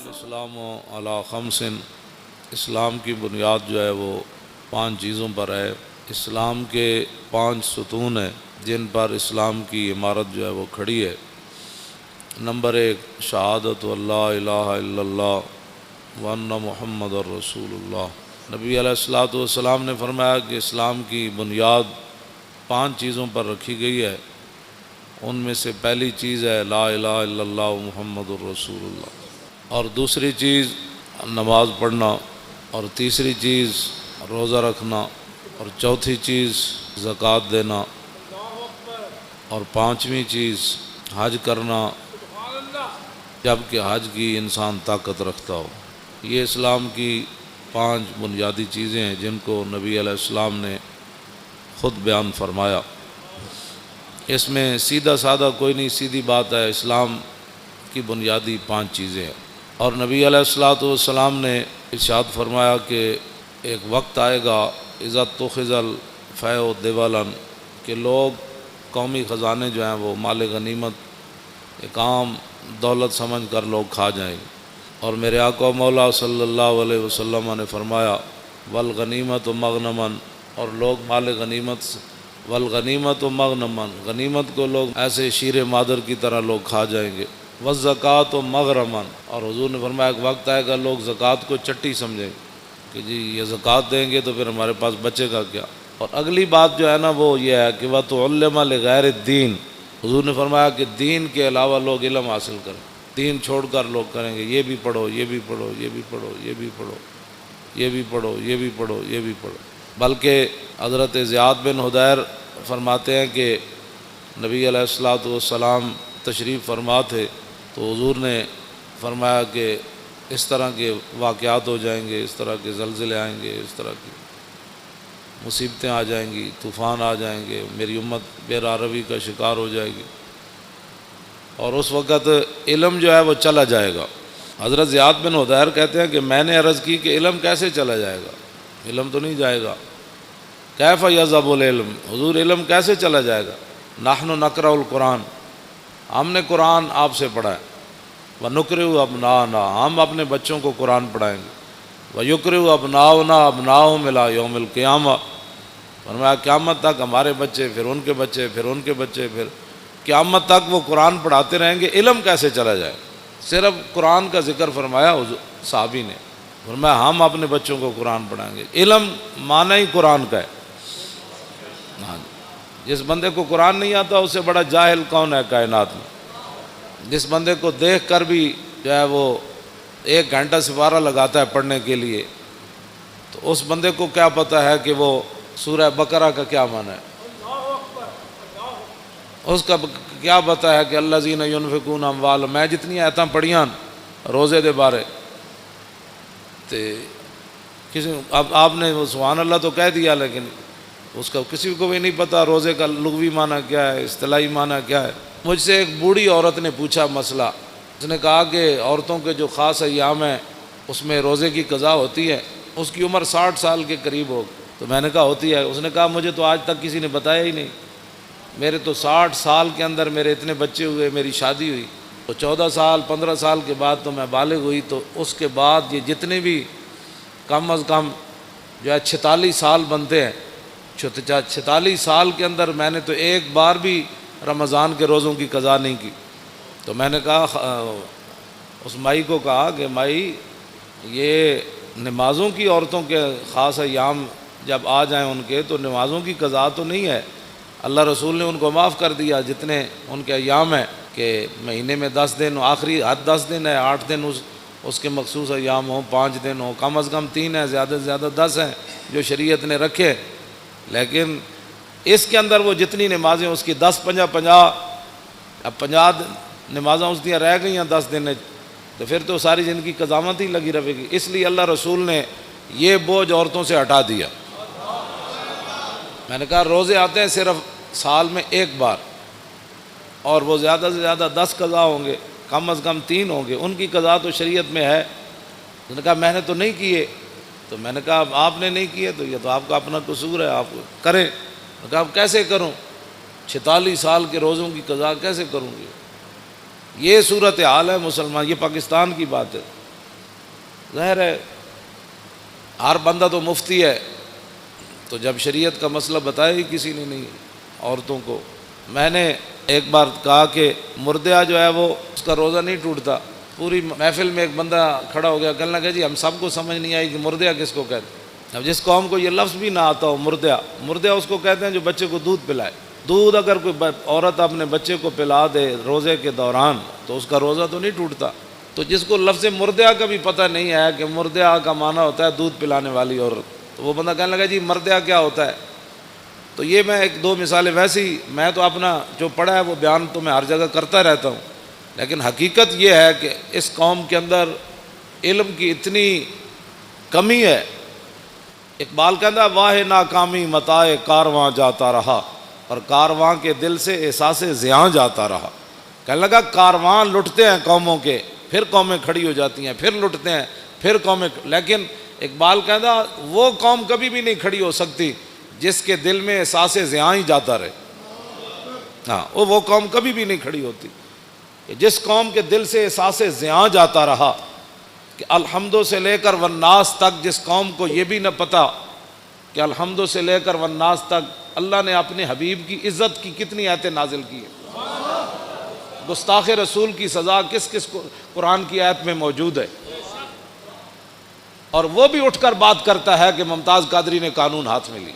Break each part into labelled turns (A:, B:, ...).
A: السلام علی خمس، اسلام کی بنیاد جو ہے وہ 5 چیزوں پر ہے۔ اسلام کے 5 ستون ہیں جن پر اسلام کی عمارت جو ہے وہ کھڑی ہے۔ نمبر 1، شہادت اللہ الہ الا اللہ وان محمد الرسول اللہ۔ نبی علیہ الصلوۃ والسلام نے فرمایا کہ اسلام کی بنیاد 5 چیزوں پر رکھی گئی ہے۔ ان میں سے پہلی چیز ہے لا الہ الا اللہ محمد الرسول اللہ، اور دوسری چیز نماز پڑھنا، اور تیسری چیز روزہ رکھنا، اور چوتھی چیز زکوٰۃ دینا، اور 5ویں چیز حج کرنا جب کہ حج کی انسان طاقت رکھتا ہو۔ یہ اسلام کی 5 بنیادی چیزیں ہیں جن کو نبی علیہ السلام نے خود بیان فرمایا۔ اس میں سیدھا سادہ کوئی نہیں، سیدھی بات ہے، اسلام کی بنیادی 5 چیزیں ہیں۔ اور نبی علیہ الصلوۃ والسلام نے ارشاد فرمایا کہ ایک وقت آئے گا اذا اتخذ الفیء دولا، کہ لوگ قومی خزانے جو ہیں وہ مال غنیمت ایک عام دولت سمجھ کر لوگ کھا جائیں گے۔ اور میرے آقا و مولا صلی اللہ علیہ وسلم نے فرمایا والغنیمت مغنما، اور لوگ مال غنیمت والغنیمت مغنما، غنیمت کو لوگ ایسے شیر مادر کی طرح لوگ کھا جائیں گے۔ والزکوٰۃ مغرما، اور حضور نے فرمایا ایک وقت آئے گا لوگ زکوٰۃ کو چٹی سمجھیں گے کہ جی یہ زکوٰۃ دیں گے تو پھر ہمارے پاس بچے گا کیا۔ اور اگلی بات جو ہے نا وہ یہ ہے کہ وَتُعَلِّمَ لِغَيْرِ الدِّينِ، حضور نے فرمایا کہ دین کے علاوہ لوگ علم حاصل کریں، دین چھوڑ کر لوگ کریں گے یہ بھی پڑھو، یہ بھی پڑھو، یہ بھی پڑھو، یہ بھی پڑھو، یہ بھی پڑھو، یہ بھی پڑھو، یہ بھی پڑھو۔ بلکہ حضرت زیاد بن حدیر فرماتے ہیں کہ نبی علیہ الصلوۃ والسلام تشریف فرما تھے تو حضور نے فرمایا کہ اس طرح کے واقعات ہو جائیں گے، اس طرح کے زلزلے آئیں گے، اس طرح کی مصیبتیں آ جائیں گی، طوفان آ جائیں گے، میری امت بے راہ کا شکار ہو جائے گی، اور اس وقت علم جو ہے وہ چلا جائے گا۔ حضرت زیاد بن حدیر کہتے ہیں کہ میں نے عرض کی کہ علم کیسے چلا جائے گا، علم تو نہیں جائے گا۔ کیف یذهب العلم، حضور علم کیسے چلا جائے گا؟ نحن نقرأ القرآن، ہم نے قرآن آپ سے پڑھا ہے۔ وَنُقْرِئُ أَبْنَاءَنَا، ہم اپنے بچوں کو قرآن پڑھائیں گے۔ وَيُقْرِئُ أَبْنَاؤُنَا أَبْنَاءَهُمْ إِلَىٰ يَوْمِ الْقِيَامَةِ، فرمایا قیامت تک ہمارے بچے، پھر ان کے بچے، پھر ان کے بچے، پھر قیامت تک وہ قرآن پڑھاتے رہیں گے۔ علم کیسے چلا جائے؟ صرف قرآن کا ذکر فرمایا صحابی نے، فرمایا ہم اپنے بچوں کو قرآن پڑھائیں گے۔ علم معنی ہی قرآن کا ہے۔ ہاں، جس بندے کو قرآن نہیں آتا اس سے بڑا جاہل کون ہے کائنات میں؟ جس بندے کو دیکھ کر بھی جو ہے وہ 1 گھنٹہ سپارہ لگاتا ہے پڑھنے کے لیے، تو اس بندے کو کیا پتہ ہے کہ وہ سورہ بقرہ کا کیا معنی ہے؟ اس کا کیا پتہ ہے کہ الذین ینفقون اموالہم، میں جتنی آیتاں پڑھیاں روزے دے بارے تے کسی اب آپ نے وہ سبحان اللہ تو کہہ دیا، لیکن اس کا کسی کو بھی نہیں پتہ روزے کا لغوی معنی کیا ہے، اصطلاحی معنی کیا ہے۔ مجھ سے ایک بوڑھی عورت نے پوچھا مسئلہ، اس نے کہا کہ عورتوں کے جو خاص ایام ہیں اس میں روزے کی قضا ہوتی ہے۔ اس کی عمر 60 سال کے قریب ہو، تو میں نے کہا ہوتی ہے۔ اس نے کہا مجھے تو آج تک کسی نے بتایا ہی نہیں، میرے تو 60 سال کے اندر میرے اتنے بچے ہوئے، میری شادی ہوئی تو 14 سال 15 سال کے بعد تو میں بالغ ہوئی، تو اس کے بعد یہ جتنے بھی کم از کم جو ہے 46 سال بنتے ہیں، 46 سال کے اندر میں نے تو ایک بار بھی رمضان کے روزوں کی قضا نہیں کی۔ تو میں نے کہا اس مائی کو کہا کہ مائی یہ نمازوں کی عورتوں کے خاص ایام جب آ جائیں ان کے تو نمازوں کی قضا تو نہیں ہے، اللہ رسول نے ان کو معاف کر دیا جتنے ان کے ایام ہیں کہ مہینے میں 10 دن، آخری حد 10 دن ہے، 8 دن اس کے مخصوص ایام ہوں، 5 دن ہوں، کم از کم 3 ہیں، زیادہ سے زیادہ 10 ہیں جو شریعت نے رکھے۔ لیکن اس کے اندر وہ جتنی نمازیں اس کی 10 50 اب 50 نمازیں اس دیا رہ گئی ہیں 10 دن، تو پھر تو ساری زندگی قضامت ہی لگی رہے گی۔ اس لیے اللہ رسول نے یہ بوجھ عورتوں سے ہٹا دیا۔ میں نے کہا روزے آتے ہیں صرف سال میں 1 بار، اور وہ زیادہ سے زیادہ 10 قضا ہوں گے، کم از کم 3 ہوں گے، ان کی قضا تو شریعت میں ہے۔ اس نے کہا میں نے تو نہیں کیے، تو میں نے کہا آپ نے نہیں کیے تو یہ تو آپ کا اپنا قصور ہے، آپ کریں۔ میں نے کہا کیسے کروں؟ 46 سال کے روزوں کی قضا کیسے کروں گی؟ یہ صورت حال ہے مسلمان، یہ پاکستان کی بات ہے۔ ظاہر ہے ہر بندہ تو مفتی ہے، تو جب شریعت کا مسئلہ بتایا ہی کسی نے نہیں عورتوں کو۔ میں نے ایک بار کہا کہ مردہ جو ہے وہ اس کا روزہ نہیں ٹوٹتا۔ پوری محفل میں ایک بندہ کھڑا ہو گیا، کہنے لگا جی ہم سب کو سمجھ نہیں آئی کہ مردہ کس کو کہتے ہیں۔ اب جس قوم کو یہ لفظ بھی نہ آتا ہو مردہ اس کو کہتے ہیں جو بچے کو دودھ پلائے۔ دودھ اگر کوئی عورت اپنے بچے کو پلا دے روزے کے دوران تو اس کا روزہ تو نہیں ٹوٹتا۔ تو جس کو لفظ مردہ کا بھی پتہ نہیں ہے کہ مردہ کا معنی ہوتا ہے دودھ پلانے والی عورت، تو وہ بندہ کہنے لگا جی مردہ کیا ہوتا ہے؟ تو یہ میں ایک دو مثالیں، ویسے ہی میں تو اپنا جو پڑھا ہے وہ بیان تو میں ہر جگہ کرتا رہتا ہوں، لیکن حقیقت یہ ہے کہ اس قوم کے اندر علم کی اتنی کمی ہے۔ اقبال کہتا ہے واہ ناکامی متاع کارواں جاتا رہا، اور کارواں کے دل سے احساس زیاں جاتا رہا۔ کہنے لگا کارواں لٹتے ہیں قوموں کے، پھر قومیں کھڑی ہو جاتی ہیں، پھر لٹتے ہیں، پھر قومیں، لیکن اقبال کہتا وہ قوم کبھی بھی نہیں کھڑی ہو سکتی جس کے دل میں احساس زیاں ہی جاتا رہے۔ ہاں وہ قوم کبھی بھی نہیں کھڑی ہوتی جس قوم کے دل سے احساس زیاں جاتا رہا۔ کہ الحمدو سے لے کر والناس تک جس قوم کو یہ بھی نہ پتا کہ الحمدو سے لے کر والناس تک اللہ نے اپنے حبیب کی عزت کی کتنی آیتیں نازل کی ہیں، گستاخ رسول کی سزا کس کس کو قرآن کی آیت میں موجود ہے، اور وہ بھی اٹھ کر بات کرتا ہے کہ ممتاز قادری نے قانون ہاتھ میں لی۔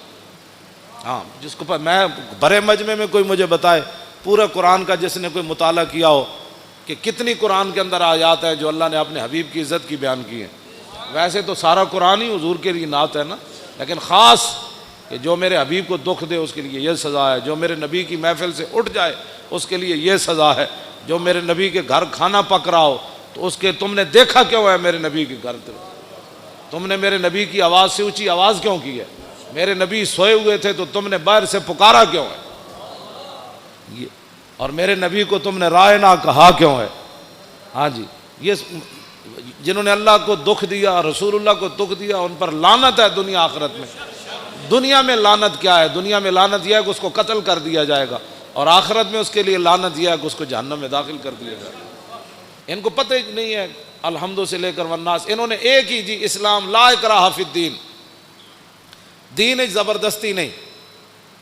A: ہاں جس کو میں بڑے مجمع میں کوئی مجھے بتائے پورا قرآن کا جس نے کوئی مطالعہ کیا ہو کہ کتنی قرآن کے اندر آیات ہیں جو اللہ نے اپنے حبیب کی عزت کی بیان کی ہیں۔ ویسے تو سارا قرآن ہی حضور کے لیے نعت ہے نا، لیکن خاص کہ جو میرے حبیب کو دکھ دے اس کے لیے یہ سزا ہے، جو میرے نبی کی محفل سے اٹھ جائے اس کے لیے یہ سزا ہے، جو میرے نبی کے گھر کھانا پک رہا ہو تو اس کے تم نے دیکھا کیوں ہے میرے نبی کے گھر، تم نے میرے نبی کی آواز سے اونچی آواز کیوں کی ہے، میرے نبی سوئے ہوئے تھے تو تم نے باہر سے پکارا کیوں ہے، یہ اور میرے نبی کو تم نے رائے نہ کہا کیوں ہے۔ ہاں جی، یہ جنہوں نے اللہ کو دکھ دیا، رسول اللہ کو دکھ دیا، ان پر لعنت ہے دنیا آخرت میں۔ دنیا میں لعنت کیا ہے؟ دنیا میں لعنت یہ ہے کہ اس کو قتل کر دیا جائے گا، اور آخرت میں اس کے لیے لعنت یہ ہے کہ اس کو جہنم میں داخل کر دیا جائے گا۔ ان کو پتہ ہی نہیں ہے الحمدو سے لے کر والناس، انہوں نے ایک ہی جی اسلام لا اکراہ فی الدین، دین زبردستی نہیں۔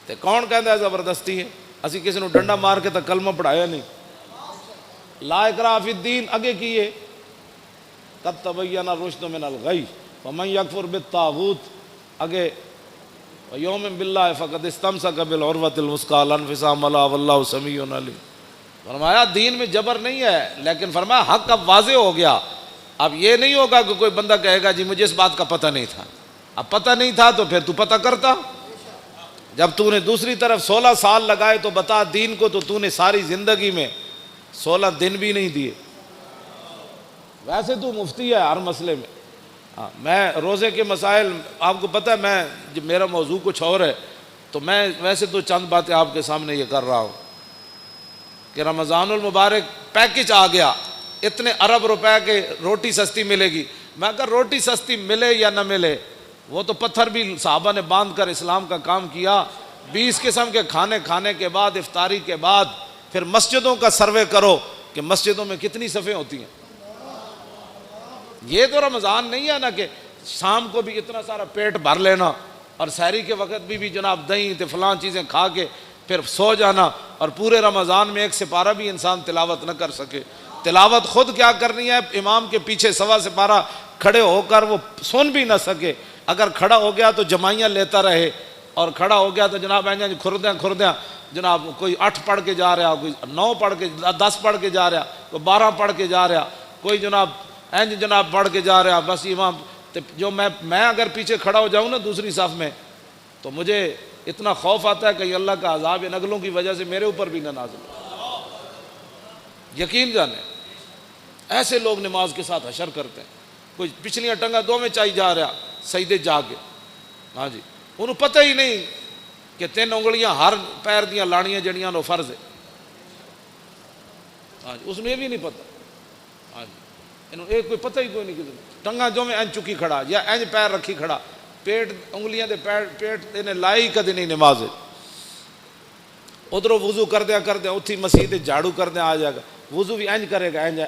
A: تے کون کہتا ہے زبردستی ہے؟ اسی کسی نے ڈنڈا مار کے تک کلمہ پڑھایا نہیں۔ لا اکراہ فی الدین اگے کیے قد تبین الرشد من الغی ومن یکفر بالطاغوت، اگے یوم باللہ فقد استمسک بالعروۃ الوثقی لا انفصام لہا واللہ سمیع علیم۔ فرمایا دین میں جبر نہیں ہے، لیکن فرمایا حق اب واضح ہو گیا۔ اب یہ نہیں ہوگا کہ کوئی بندہ کہے گا جی مجھے اس بات کا پتہ نہیں تھا۔ اب پتہ نہیں تھا تو پھر تو پتہ کرتا۔ جب تو نے دوسری طرف 16 سال لگائے تو بتا دین کو، تو نے ساری زندگی میں 16 دن بھی نہیں دیے۔ ویسے تو مفتی ہے ہر مسئلے میں۔ ہاں میں روزے کے مسائل آپ کو پتہ ہے، میں جب میرا موضوع کچھ اور ہے تو میں ویسے تو چند باتیں آپ کے سامنے یہ کر رہا ہوں کہ رمضان المبارک پیکج آ گیا، اتنے ارب روپے کے روٹی سستی ملے گی۔ میں اگر روٹی سستی ملے یا نہ ملے، وہ تو پتھر بھی صحابہ نے باندھ کر اسلام کا کام کیا۔ 20 قسم کے کھانے کھانے کے بعد، افطاری کے بعد پھر مسجدوں کا سروے کرو کہ مسجدوں میں کتنی صفیں ہوتی ہیں۔ یہ تو رمضان نہیں ہے نا کہ شام کو بھی اتنا سارا پیٹ بھر لینا اور سحری کے وقت بھی جناب دہی تے فلاں چیزیں کھا کے پھر سو جانا، اور پورے رمضان میں ایک سپارہ بھی انسان تلاوت نہ کر سکے۔ تلاوت خود کیا کرنی ہے، امام کے پیچھے سوا سپارہ کھڑے ہو کر وہ سن بھی نہ سکے۔ اگر کھڑا ہو گیا تو جمائیاں لیتا رہے، اور کھڑا ہو گیا تو جناب کھردیاں جناب کوئی 8 پڑھ کے جا رہا، کوئی 9 پڑھ کے 10 پڑھ کے جا رہا، کوئی 12 پڑھ کے جا رہا، کوئی جناب پڑھ کے جا رہا۔ بس امام جو میں اگر پیچھے کھڑا ہو جاؤں نا دوسری صف میں تو مجھے اتنا خوف آتا ہے کہ اللہ کا عذاب ان اگلوں کی وجہ سے میرے اوپر بھی نہ نازل ہو۔ یقین جانے ایسے لوگ نماز کے ساتھ حشر کرتے ہیں، کوئی پچھلیاں ٹنگا دو میں چاہی جا رہا سجدے جا کے۔ ہاں جی، انہوں پتہ ہی نہیں کہ 3 انگلیاں ہر پیر دیاں لانیاں جڑیاں نو فرض ہے۔ ہاں جی، اس میں یہ بھی نہیں پتہ۔ ہاں جی، انہوں ایک کوئی پتہ ہی کوئی نہیں کسی ٹنگا جو میں این چکی کھڑا یا این پیر رکھی کھڑا، پیٹ انگلیاں دے پیٹ انہیں لائی کدی نہیں نماز۔ ادھر وضو کردیا اتھی مسیح جھاڑو کردیا آ جائے گا، وضو بھی انج کرے گا، انج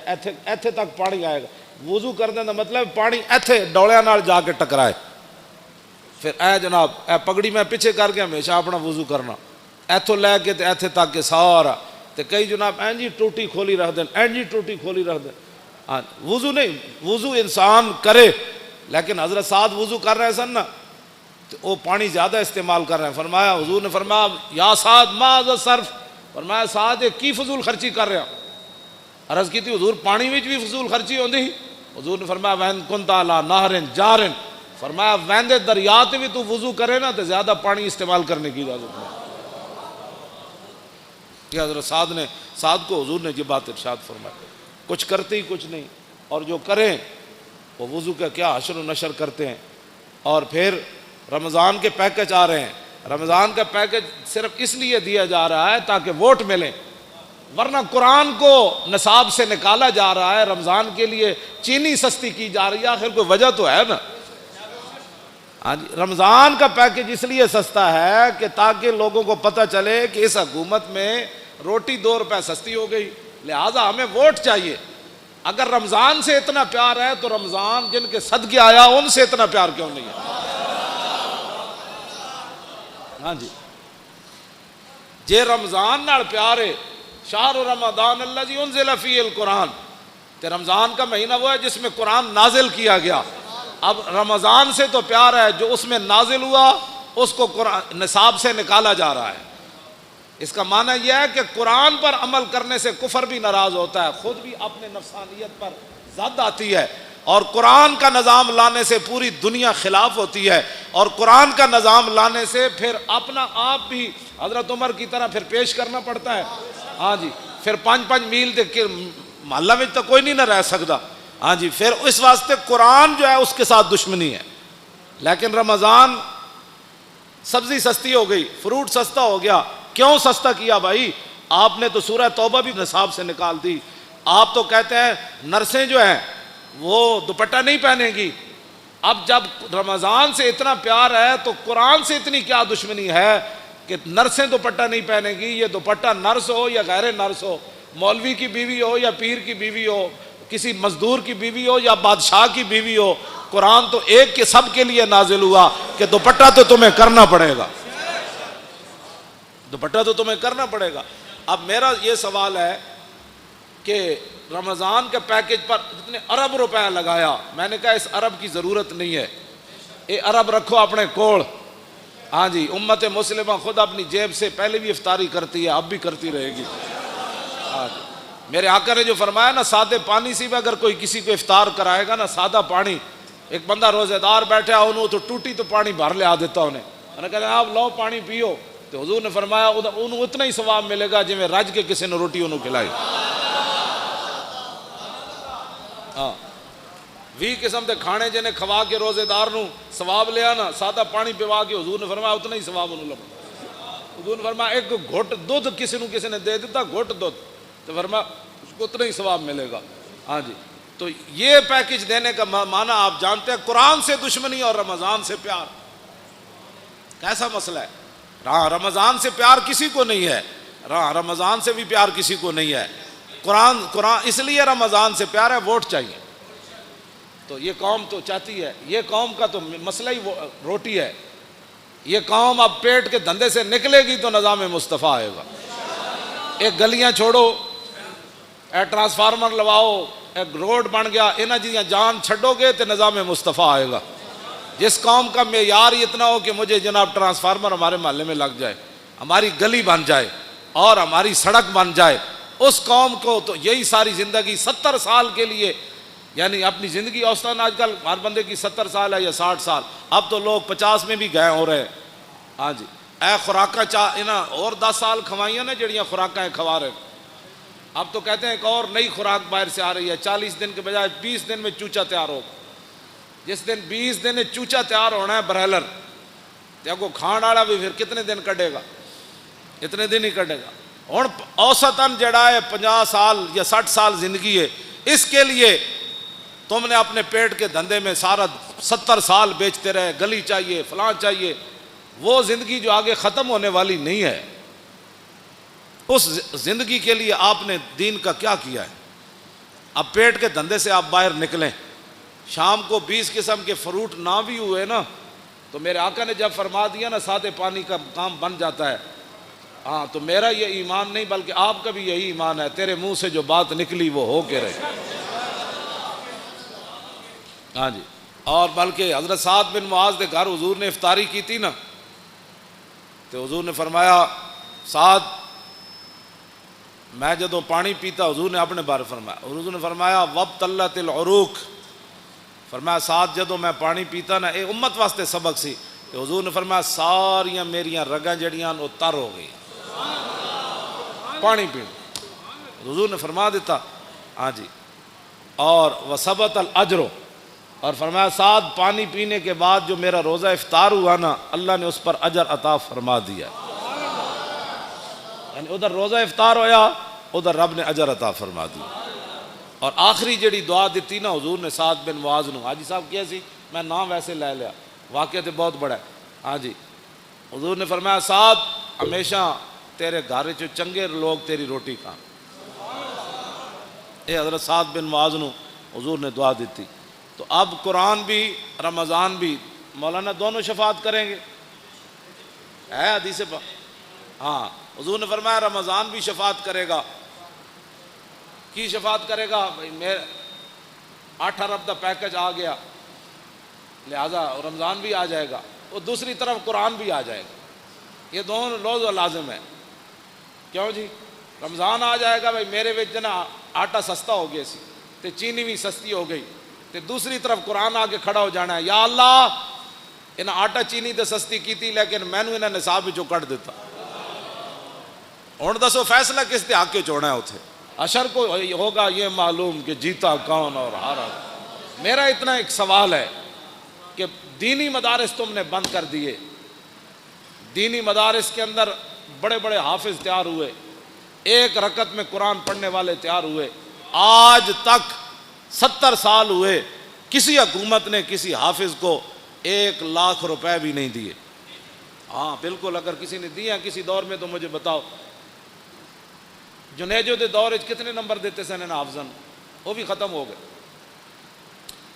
A: ایتھے تک پانی آئے گا، وضو کردیا کا مطلب پانی ایتھے ڈولیاں نال جا کے ٹکرائے، پھر اے جناب اے پگڑی میں پیچھے کر کے ہمیشہ اپنا وضو کرنا، ایتھوں لے کے تے ایتھے تک کے سارا، تے کئی جناب اینجی ٹوٹی کھولی رکھ دیں، اینجی ٹوٹی کھولی رکھ دیں. ہاں وضو نہیں، وضو انسان کرے، لیکن حضرت سعد وضو کر رہے سن نا تو وہ پانی زیادہ استعمال کر رہے ہیں. فرمایا حضور نے فرمایا یا سعد ما ذا صرف، فرمایا سعد یہ کی فضول خرچی کر رہا. عرض کی تھی حضور پانی وچ بھی فضول خرچی ہوندی؟ حضور نے فرمایا وین کنت علی نہر جار، فرمایا ویندے دریا تے بھی تو وضو کرے نا تو زیادہ پانی استعمال کرنے کی اجازت نہیں. کہ حضرت سعد کو حضور نے یہ بات ارشاد فرمائی. کچھ کرتے ہی کچھ نہیں، اور جو کریں وہ وضو کا کیا حشر و نشر کرتے ہیں. اور پھر رمضان کے پیکج آ رہے ہیں، رمضان کا پیکج صرف اس لیے دیا جا رہا ہے تاکہ ووٹ ملیں، ورنہ قرآن کو نصاب سے نکالا جا رہا ہے. رمضان کے لیے چینی سستی کی جا رہی ہے، آخر کوئی وجہ تو ہے نا. ہاں جی، رمضان کا پیکج اس لیے سستا ہے کہ تاکہ لوگوں کو پتہ چلے کہ اس حکومت میں روٹی 2 روپے سستی ہو گئی، لہٰذا ہمیں ووٹ چاہیے. اگر رمضان سے اتنا پیار ہے تو رمضان جن کے صدقے آیا ان سے اتنا پیار کیوں نہیں ہے؟ ہاں جی، جے رمضان نال پیار ہے، شہر رمضان الذی انزل فیہ القرآن، تے رمضان کا مہینہ وہ ہے جس میں قرآن نازل کیا گیا. اب رمضان سے تو پیار ہے، جو اس میں نازل ہوا اس کو قرآن نصاب سے نکالا جا رہا ہے. اس کا معنی یہ ہے کہ قرآن پر عمل کرنے سے کفر بھی ناراض ہوتا ہے، خود بھی اپنے نفسانیت پر زد آتی ہے، اور قرآن کا نظام لانے سے پوری دنیا خلاف ہوتی ہے، اور قرآن کا نظام لانے سے پھر اپنا آپ بھی حضرت عمر کی طرح پھر پیش کرنا پڑتا ہے. ہاں جی، پھر 5 میل دیکھ کے محلہ میں تو کوئی نہیں نہ رہ سکتا. ہاں جی، پھر اس واسطے قرآن جو ہے اس کے ساتھ دشمنی ہے. لیکن رمضان سبزی سستی ہو گئی، فروٹ سستا ہو گیا. کیوں سستا کیا بھائی؟ آپ نے تو سورہ توبہ بھی نصاب سے نکال دی. آپ تو کہتے ہیں نرسیں جو ہیں وہ دوپٹہ نہیں پہنے گی. اب جب رمضان سے اتنا پیار ہے تو قرآن سے اتنی کیا دشمنی ہے کہ نرسیں دوپٹہ نہیں پہنے گی؟ یہ دوپٹہ نرس ہو یا غیر نرس ہو، مولوی کی بیوی ہو یا پیر کی بیوی ہو، کسی مزدور کی بیوی ہو یا بادشاہ کی بیوی ہو، قرآن تو ایک کے سب کے لیے نازل ہوا کہ دوپٹہ تو تمہیں کرنا پڑے گا، دوپٹہ تو تمہیں کرنا پڑے گا. اب میرا یہ سوال ہے کہ رمضان کے پیکج پر اتنے ارب روپے لگایا، میں نے کہا اس ارب کی ضرورت نہیں ہے، یہ ارب رکھو اپنے کوڑ. ہاں جی، امت مسلمہ خود اپنی جیب سے پہلے بھی افطاری کرتی ہے، اب بھی کرتی رہے گی. ہاں جی، میرے آقا نے جو فرمایا نا، سادے پانی سے بھی اگر کوئی کسی کو افطار کرائے گا نا، سادہ پانی، ایک بندہ روزے دار بیٹھا انہوں تو ٹوٹی تو پانی بھر لے آ دیتا انہیں، میں نے کہا آپ لو پانی پیو، تو حضور نے فرمایا انہوں اتنا ہی ثواب ملے گا جی میں رج کے کسی نے روٹی انہوں کھلائی. ہاں 20 قسم کے کھانے جنہیں کھوا کے روزے دار نو ثواب لیا نا، سادہ پانی پیوا کے حضور نے فرمایا اتنا ہی ثواب انہوں لگا. حضور نے فرمایا ایک گھٹ دودھ کسی نے دے دیتا، گھٹ دودھ، تو فرمایا اس کو اتنا ہی ثواب ملے گا. ہاں جی، تو یہ پیکج دینے کا معنی آپ جانتے ہیں، قرآن سے دشمنی اور رمضان سے پیار. کیسا مسئلہ ہے؟ ہاں رمضان سے پیار کسی کو نہیں ہے، رمضان سے بھی پیار کسی کو نہیں ہے. قرآن اس لیے رمضان سے پیار ہے، ووٹ چاہیے. تو یہ قوم تو چاہتی ہے، یہ قوم کا تو مسئلہ ہی روٹی ہے. یہ قوم اب پیٹ کے دھندے سے نکلے گی تو نظام مصطفیٰ آئے گا. ایک گلیاں چھوڑو، اے ٹرانسفارمر لواؤ، ایک روڈ بن گیا، انہاں جیاں جان چھڈو گے تو نظام مصطفیٰ آئے گا. جس قوم کا معیار اتنا ہو کہ مجھے جناب ٹرانسفارمر ہمارے محلے میں لگ جائے، ہماری گلی بن جائے اور ہماری سڑک بن جائے، اس قوم کو تو یہی ساری زندگی 70 سال کے لیے، یعنی اپنی زندگی اوسطاً آج کل ہر بندے کی 70 سال ہے یا 60 سال، اب تو لوگ 50 میں بھی گئے ہو رہے ہیں. ہاں جی، اے خوراکاں انہاں اور 10 سال کھوائیاں نے جڑیاں خوراکاں کھوا رہے. اب تو کہتے ہیں ایک اور نئی خوراک باہر سے آ رہی ہے، 40 دن کے بجائے 20 دن میں چوچا تیار ہو. جس دن 20 دن چوچا تیار ہونا ہے برائلر، تو کو کھان والا بھی پھر کتنے دن کٹے گا؟ اتنے دن ہی کٹے گا. ہوں اوسطاً جڑا ہے 50 سال یا 60 سال زندگی ہے، اس کے لیے تم نے اپنے پیٹ کے دھندے میں سارا 70 سال بیچتے رہے، گلی چاہیے، فلاں چاہیے. وہ زندگی جو آگے ختم ہونے والی نہیں ہے. اس زندگی کے لیے آپ نے دین کا کیا کیا ہے؟ اب پیٹ کے دھندے سے آپ باہر نکلیں، شام کو 20 قسم کے فروٹ نہ بھی ہوئے نا تو میرے آقا نے جب فرما دیا نا سادے پانی کا کام بن جاتا ہے، ہاں تو میرا یہ ایمان نہیں بلکہ آپ کا بھی یہی ایمان ہے، تیرے منہ سے جو بات نکلی وہ ہو کے رہے۔ ہاں جی، اور بلکہ حضرت سعد بن معاذ کے گھر حضور نے افطاری کی تھی نا تو حضور نے فرمایا سعد، میں جدو پانی پیتا، حضور نے اپنے بارے فرمایا، حضور نے فرمایا وابتلت العروق، فرمایا سعد جدو میں پانی پیتا نا، اے امت واسطے سبق سی کہ حضور نے فرمایا ساریاں میریاں رگاں جڑیاں وہ تر ہو گئی پانی پین، حضور نے فرما دیتا۔ ہاں جی، اور وثبت الاجر، اور فرمایا سعد پانی پینے کے بعد جو میرا روزہ افطار ہوا نا اللہ نے اس پر اجر عطا فرما دیا، یعنی ادھر روزہ افطار ہویا ادھر رب نے اجر عطا فرما دیا۔ اور آخری جڑی دعا دیتی نا حضور نے سعد بن معاذ نو، حاجی صاحب کیا سی میں نام ویسے لے لیا، واقعہ تو بہت بڑا ہے۔ ہاں جی، حضور نے فرمایا سعد ہمیشہ تیرے گھر چ چنگے لوگ تیری روٹی کھان، اے حضرت سعد بن معاذ نو حضور نے دعا دیتی۔ تو اب قرآن بھی رمضان بھی مولانا دونوں شفاعت کریں گے، ہے حدیث پاک، ہاں حضور نے فرمایا رمضان بھی شفاعت کرے گا۔ کی شفاعت کرے گا؟ بھائی میرے 8 ارب کا پیکج آ گیا لہذا رمضان بھی آ جائے گا، اور دوسری طرف قرآن بھی آ جائے گا، یہ دونوں لوز و لازم ہے۔ کیوں جی؟ رمضان آ جائے گا، بھائی میرے وچ نا آٹا سستا ہو گیا سی تے چینی بھی سستی ہو گئی، تے دوسری طرف قرآن آ کے کھڑا ہو جانا ہے، یا اللہ انہیں آٹا چینی تے سستی کیتی لیکن میں نے انہیں نصاب وچوں کٹ دیتا، ہن دسو فیصلہ کس تے حق کے چوڑنا ہے؟ اتھے اشر کو ہوگا یہ معلوم کہ جیتا کون اور ہارا۔ میرا اتنا ایک سوال ہے کہ دینی مدارس تم نے بند کر دیے، دینی مدارس کے اندر بڑے بڑے حافظ تیار ہوئے، ایک رکعت میں قرآن پڑھنے والے تیار ہوئے، آج تک 70 سال ہوئے کسی حکومت نے کسی حافظ کو 1 لاکھ روپے بھی نہیں دیے۔ ہاں بالکل، اگر کسی نے دیا کسی دور میں تو مجھے بتاؤ۔ جنیجو دے دور کتنے نمبر دیتے سن حافظن، وہ بھی ختم ہو گئے۔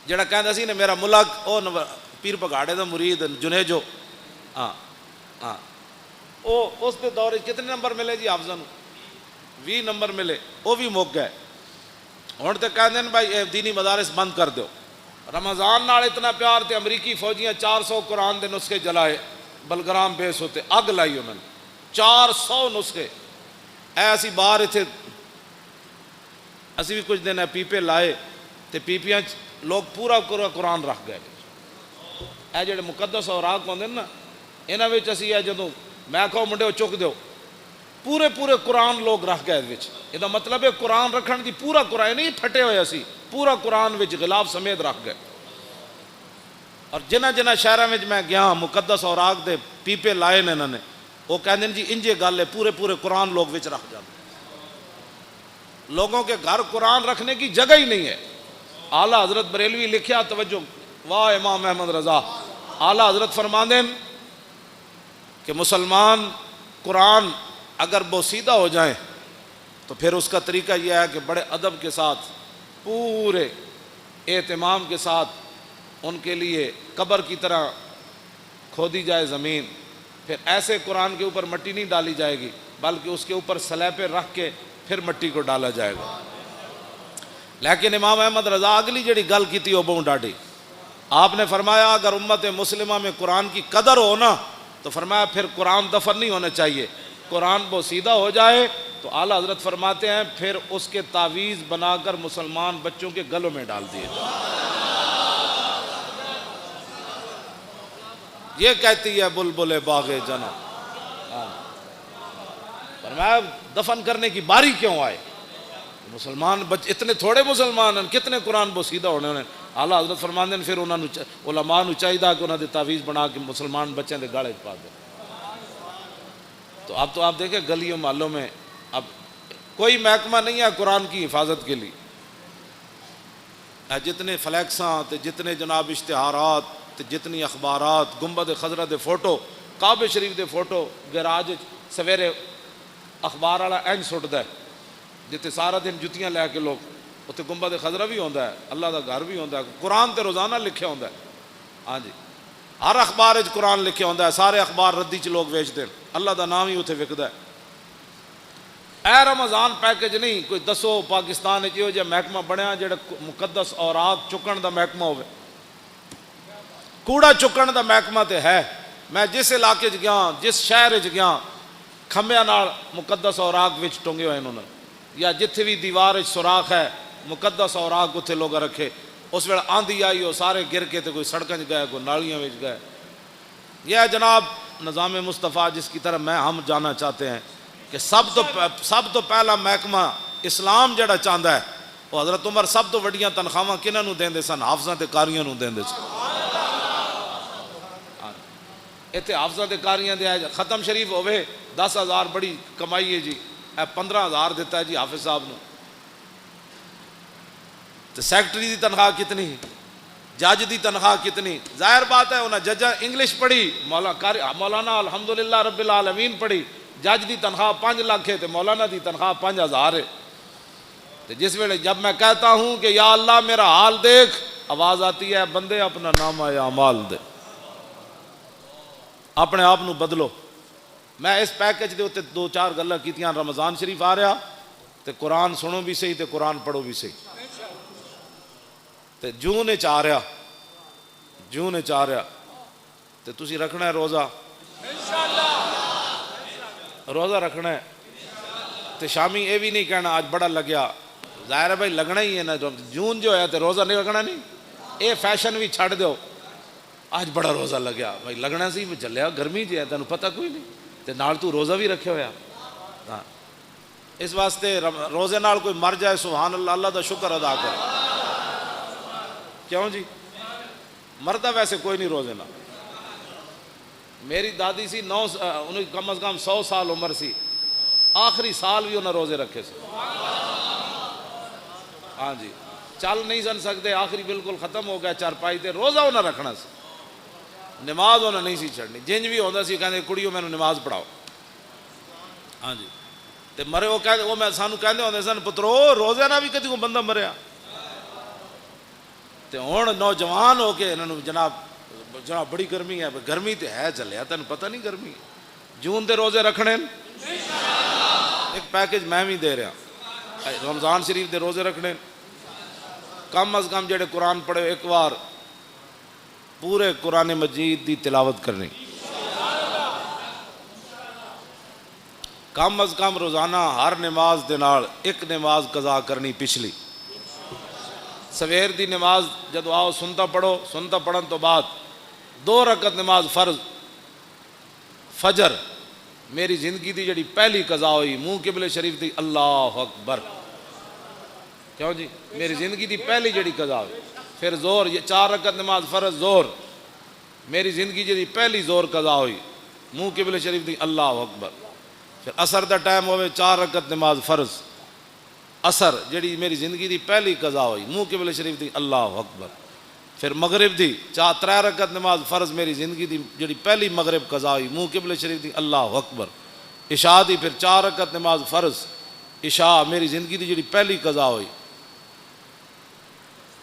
A: جڑا کہندا سی نے میرا ملک او پیر پگاڑے دا مرید جنیجو، ہاں ہاں او اس دے دور کتنے نمبر ملے جی حافظن؟ 20 نمبر ملے، وہ بھی مک گئے۔ ہن تے کہندے نے بھائی دینی مدارس بند کر دیو۔ رمضان نال اتنا پیار تے امریکی فوجیاں 400 قرآن دے نسخے جلائے، بلگرام بیس ہوتے اگ لائی انہوں نے 400 نسخے۔ ایسی باہر اتنے اسی بھی کچھ دن پیپے لائے تے پیپیاں لوگ پورا قرآن رکھ گئے۔ اے جڑے مقدس اوراق ہوندے نا انہاں وچ اسی اے جدوں میں کہو منڈے چک دیو پورے قرآن لوگ رکھ گئے وچ، یہ مطلب ہے قرآن رکھن دی پورا قرآن نہیں پھٹے ہوئے سی، پورا قرآن وچ غلاف سمیت رکھ گئے۔ اور جنہ شہراں وچ میں گیا مقدس اوراق دے پیپے لائے نے انہوں نے، وہ کہندے جی انجے گل ہے پورے قرآن لوگ وچ رکھ جاتے۔ لوگوں کے گھر قرآن رکھنے کی جگہ ہی نہیں ہے۔ اعلیٰ حضرت بریلوی لکھیا، توجہ، واہ امام احمد رضا، اعلیٰ حضرت فرماندے ہیں کہ مسلمان قرآن اگر بوسیدہ ہو جائیں تو پھر اس کا طریقہ یہ ہے کہ بڑے ادب کے ساتھ پورے اہتمام کے ساتھ ان کے لیے قبر کی طرح کھودی جائے زمین، پھر ایسے قرآن کے اوپر مٹی نہیں ڈالی جائے گی بلکہ اس کے اوپر سلیپے رکھ کے پھر مٹی کو ڈالا جائے گا۔ لیکن امام احمد رضا اگلی جڑی گل کی تھی وہ بہت ڈاڈی، آپ نے فرمایا اگر امت مسلمہ میں قرآن کی قدر ہو نا تو فرمایا پھر قرآن دفن نہیں ہونا چاہیے، قرآن بوسیدہ ہو جائے تو اعلیٰ حضرت فرماتے ہیں پھر اس کے تعویذ بنا کر مسلمان بچوں کے گلوں میں ڈال دیے جائیں۔ یہ کہتی ہے بلبل باغ جنا، فرمایا دفن کرنے کی باری کیوں آئے؟ مسلمان اتنے تھوڑے مسلمان ہیں، کتنے قرآن بوسیدہ ہونے انہیں۔ اعلیٰ حضرت فرماتے ہیں پھر انہوں نے علماء نو چاہیے کہ انہوں نے تعویذ بنا کے مسلمان بچوں کے گالے پا دیں۔ تو اب تو آپ دیکھیں گلیوں محلوں میں اب کوئی محکمہ نہیں ہے قرآن کی حفاظت کے لیے، جتنے فلیکساں تے جتنے جناب اشتہارات تے جتنی اخبارات، گنبد خضرا دے فوٹو، کعبہ شریف دے فوٹو، گراج سویرے اخبار والا اینج سٹتا ہے جتنے سارا دن جتیاں لے کے لوگ اتنے گنبد خضرا بھی ہوتا ہے، اللہ کا گھر بھی ہوتا ہے، قرآن تے روزانہ لکھیا ہوتا ہے. ہاں جی، ہر اخبار قرآن لکھیا ہوتا ہے، سارے اخبار ردی چ لوگ ویچتے ہیں، اللہ کا نام ہی اتنے وکدا ہے. اے رمضان پیکج نہیں کوئی دسو پاکستان یہ جہا محکمہ بنیا جڑا مقدس اوراق چکن دا محکمہ ہوئے، کوڑا چکن دا محکمہ تے ہے. میں جس علاقے گیا جس شہر گیا کھمبیاں نال مقدس اوراق وچ ٹنگے ہوئے انہوں نے، یا جتھے بھی دیوار سوراخ ہے مقدس اوراق اتنے لوگ رکھے. اس ویلے آندھی آئی وہ سارے گر کے تے کوئی سڑکیں گئے کوئی نالیاں وچ گئے. یہ ہے جناب نظام مصطفیٰ جس کی طرف ہم جانا چاہتے ہیں کہ سب تو پہلا محکمہ اسلام جڑا چاہتا ہے وہ حضرت عمر سب تو وڈیاں تنخواہ کنہاں نوں دیندے سن؟ حافظاں تے قاریاں نوں دیندے سن. اتنے حافظاں تے قاریاں دے ختم شریف ہوئے 10,000 بڑی کمائی ہے جی، 15,000 دیتا ہے جی حافظ صاحب نے. تو سیکٹری دی تنخواہ کتنی، جج دی تنخواہ کتنی؟ ظاہر بات ہے انہیں ججا انگلش پڑھی، مولانا الحمدللہ رب العالمین پڑھی، جج دی تنخواہ 5 لاکھ ہے تو مولانا دی تنخواہ 5,000 ہے. تو جس ویلے جب میں کہتا ہوں کہ یا اللہ میرا حال دیکھ، آواز آتی ہے بندے اپنا نامہ اعمال دے، اپنے آپ نو بدلو. میں اس پیکج دے اتنے 2-4 گلاں کیتیاں. رمضان شریف آ رہا تے قرآن سنو بھی صحیح تے قرآن پڑھو بھی صحیح. تے جون آ رہا تے تسی رکھنا ہے روزہ، روزہ رکھنا ہے. تے شامی یہ بھی نہیں کہنا آج بڑا لگیا، ظاہر ہے بھائی لگنا ہی ہے نا. جون جو ہے تے روزہ نہیں رکھنا نہیں، یہ فیشن بھی چھڑ دو. آج بڑا روزہ لگیا بھائی لگنا سی چلیا گرمی جی ہے تینوں پتہ کوئی نہیں تے نال تو روزہ بھی رکھے ہوا. ہاں اس واسطے روزے نال کوئی مر جائے سبحان اللہ، اللہ دا شکر ادا کر. کیوں جی مرتا ویسے کوئی نہیں روزے نال. میری دادی سی انہیں کم از کم 100 سال عمر سی، آخری سال بھی انہیں روزے رکھے سے. ہاں جی چل نہیں سن سکتے، آخری بالکل ختم ہو گیا چارپائی تے، روزہ انہیں رکھنا سی، نماز انہیں نہیں سی چھڑنی. جنج بھی ہوتا سی کہتے کڑیوں میں نماز پڑھاؤ. ہاں جی تے مرے وہ میں سانو کہندے ہوندے سن پترو روزے نہ بھی کدی کو بندہ مریا. تے ہن نوجوان ہو کے انہوں جناب بڑی گرمی ہے، گرمی تے ہے چلیا تین پتہ نہیں گرمی. جون دے روزے رکھنے ایک پیکج میں بھی دے رہا، رمضان شریف دے روزے رکھنے. کم از کم جڑے قرآن پڑھے ایک بار پورے قرآن مجید دی تلاوت کرنی، کم از کم روزانہ ہر نماز دے نال ایک نماز قضا کرنی. پچھلی سویر دی نماز جدو آؤ سنتا پڑھو، سنتا پڑھن تو بعد 2 رکعت نماز فرض فجر میری زندگی دی جڑی پہلی قضا ہوئی منہ قبلے شریف دی اللہ اکبر. کیوں جی میری زندگی دی پہلی جڑی قضا ہوئی. پھر زور 4 رکعت نماز فرض زور میری زندگی جڑی پہلی زور قضا ہوئی منہ قبلے شریف دی اللہ اکبر. پھر عصر دا ٹائم ہوئے 4 رکعت نماز فرض عصر جڑی میری زندگی دی پہلی قضا ہوئی منہ قبلے شریف دی اللہ اکبر. پھر مغرب دی 3 رکعت نماز فرض میری زندگی دی جڑی پہلی مغرب قضا ہوئی منہ قبلے شریف دی اللہ اکبر. عشاء دی پھر 4 رکعت نماز فرض عشاء میری زندگی دی جڑی پہلی قضا ہوئی.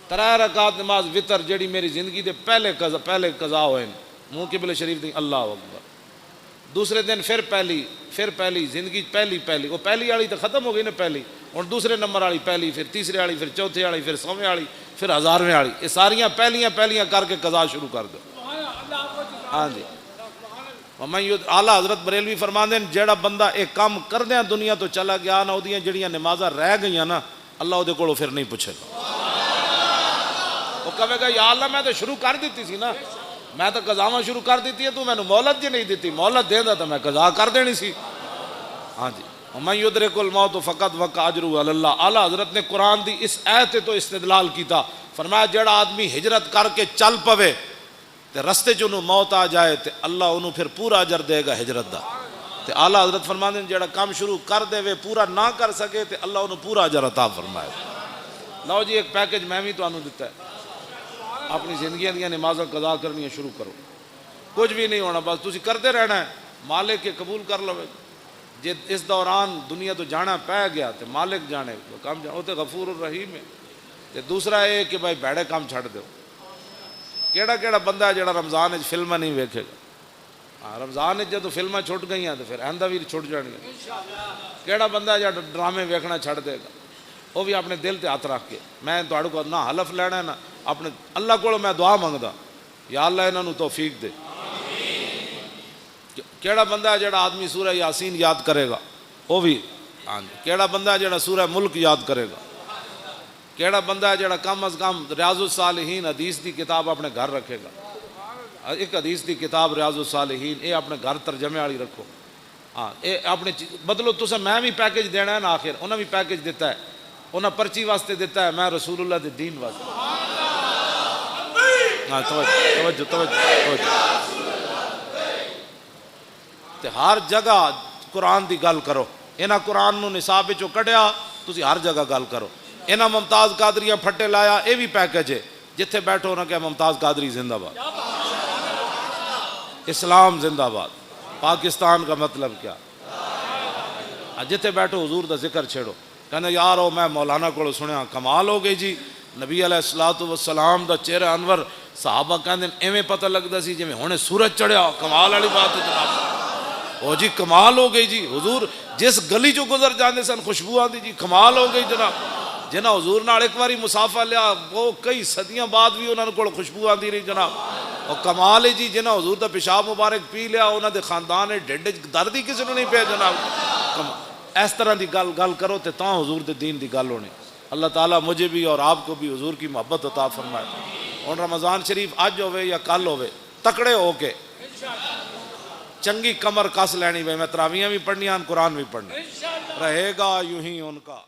A: 3 رکعت نماز وطر جڑی میری زندگی دے پہلے قضا ہوئے منہ قبلے شریف دی اللہ اکبر. دوسرے دن پھر پہلی زندگی پہلی وہ پہلی والی تو ختم ہو گئی نا پہلی، اور دوسرے نمبر والی پہلی، پھر تیسرے والی، پھر چوتھے والی، پھر 100ویں والی، پھر 1000ویں والی. یہ ساریاں پہلیاں کر کے قضا شروع کر دو. ہاں جی اعلیٰ حضرت بریلوی فرماندے ہیں جیڑا بندہ ایک کام کردیاں دنیا تو چلا گیا نا وہ جڑیاں نمازاں رہ گئیاں نا اللہ وہ کو پھر نہیں پوچھے گا. وہ کہے گا یا اللہ میں تو شروع کر دیتی سی نا، میں تو قضاواں شروع کر دیتی ہے، تو میں نے مہلت جی نہیں دیتی، مہلت دے دا تو میں قضا کر دینی سی. ہاں جی وَمَن يُدْرِكُ الْمَوْتُ فَقَدْ وَقَعَ أَجْرُهُ عَلَى اللَّهِ. اعلیٰ حضرت نے قرآن دی اس آیت تو استدلال کیتا، فرمایا جڑا آدمی ہجرت کر کے چل پوے تے رستے چ انہوں موت آ جائے تے اللہ انہوں پھر پورا اجر دے گا ہجرت دا. تے اعلیٰ حضرت فرماندے ہیں جڑا کام شروع کر دے وے پورا نہ کر سکے تے اللہ انہوں پورا اجر عطا فرمائے. لو جی ایک پیکج میں بھی تانوں دیتا ہے، اپنی زندگیاں دیاں نمازاں قضا کرنی شروع کرو. کچھ بھی نہیں ہونا، بس تسی کرتے رہنا ہے، مالک کے قبول کر لو. جے اس دوران دنیا تو جانا پی گیا تو مالک جانے کام جانا، وہ تو غفور الرحیم ہے۔ تے دوسرا یہ کہ بھائی بیڑے کام چھڑ دو۔ کیڑا کیڑا بندہ ہے جڑا رمضان وچ فلم نہیں ویکھے گا؟ ہاں رمضان وچ جدوں فلمیں چھٹ گئی ہیں تو پھر آئندہ بھی چھٹ جان گے۔ کیڑا بندہ ہے جڑا ڈرامے ویکھنا چھڑ دے گا؟ وہ بھی اپنے دل تے ہاتھ رکھ کے، میں تہاڈے کو نہ حلف لینا ہے نہ اپنے اللہ کو میں دعا منگدا یا اللہ انہاں نوں توفیق دے۔ کیڑا بندہ ہے جڑا آدمی سورہ یاسین یاد کرے گا؟ وہ بھی ہاں جی۔ کیڑا بندہ ہے جڑا سورہ ملک یاد کرے گا؟ کیڑا بندہ ہے جڑا کم از کم ریاض الصالحین حدیث دی کتاب اپنے گھر رکھے گا؟ ایک حدیث دی کتاب ریاض الصالحین یہ اپنے گھر ترجمے والی رکھو۔ ہاں یہ اپنے بدلو تسا میں بھی پیکج دینا ہے نا، آخر انہیں بھی پیکج دیتا ہے، انہیں پرچی واسطے دیتا ہے، میں رسول اللہ دے دین واسطے۔ ہاں توجہ توجہ۔ تے ہر جگہ قرآن دی گل کرو، انہاں قرآن نو نصاب وچوں کڈیا تسی ہر جگہ گل کرو۔ انہاں ممتاز قادریاں پھٹے لایا، یہ بھی پیکج ہے، جتھے بیٹھو نہ کہ ممتاز قادری زندہ باد، اسلام زندہ باد، پاکستان کا مطلب کیا؟ جتھے بیٹھو حضور دا ذکر چھیڑو، کہنا یارو میں مولانا کو سنیا کمال ہو گئی جی، نبی علیہ السلام دا چہرہ انور، صحابہ کہندے ایویں پتہ لگدا سی جویں ہنے سورج چڑھیا، کمال والی بات ہے جناب۔ او جی کمال ہو گئی جی، حضور جس گلی چوں گزر جاندے سن خوشبو آندی جی، کمال ہو گئی جناب۔ جنہ حضور نال ایک باری مسافہ لیا وہ کئی صدیاں بعد بھی انہاں کول خوشبو آندی رہی جناب۔ اور کمال ہے جی جنہ حضور دا پیشاب مبارک پی لیا انہاں دے خاندان ڈھڈ درد ہی کسی نے نہیں پیا جناب۔ اس طرح دی گل کرو تے تاں حضور دے دین دی گل ہونی۔ اللہ تعالیٰ مجھے بھی اور آپ کو بھی حضور کی محبت عطا فرمائے۔ اور رمضان شریف اج ہوئے یا کل ہوئے تکڑے ہو کے چنگی کمر کس لینی، میں تراویحاں بھی پڑھنیاں قرآن بھی پڑھنا رہے گا یوں ہی ان کا۔